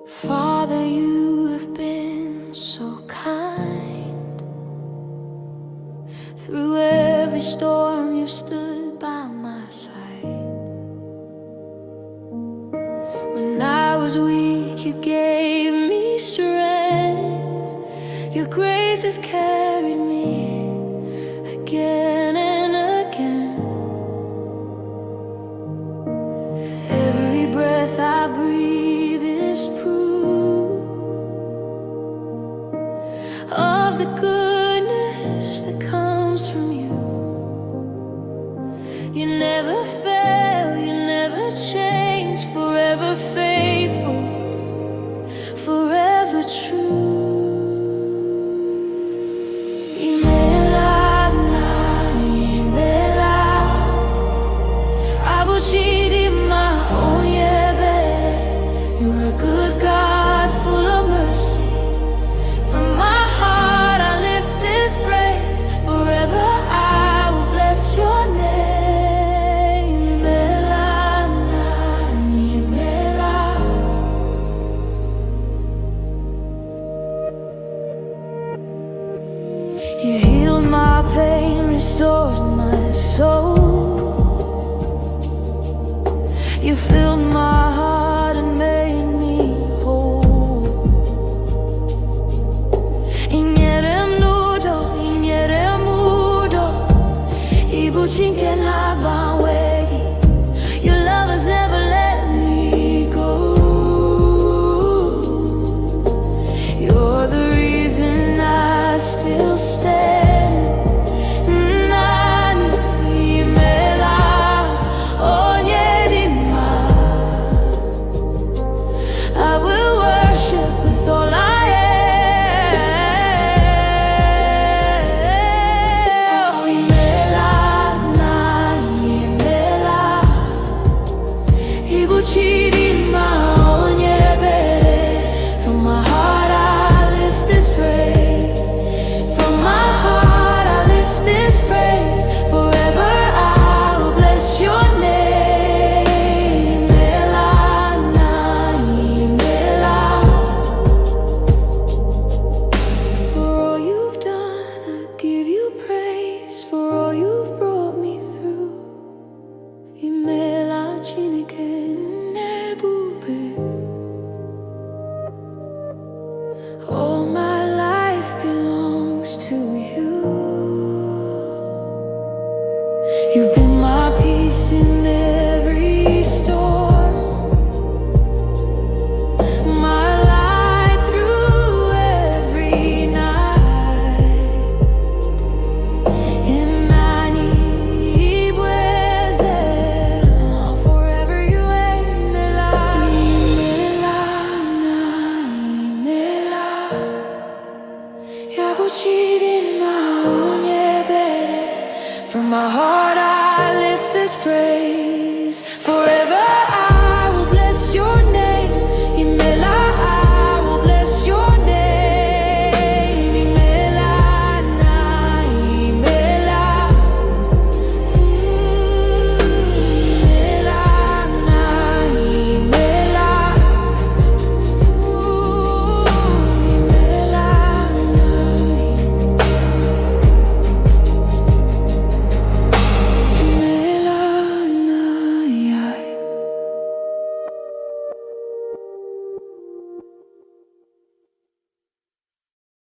Father, you have been so kind. Through every storm you've stood by my side. When I was weak, you gave me strength. Your grace has carried me again and again. Every breath I breathe is proof of the goodness that comes from you. You never fail, you never change, forever faithful, forever true. Imela Nna Anyi, Onye, ebere. You're a good God, full of mercy. From my heart I lift this praise. Forever I will bless your name. Imela Nna Anyi, You healed my pain, restored my soul. You filled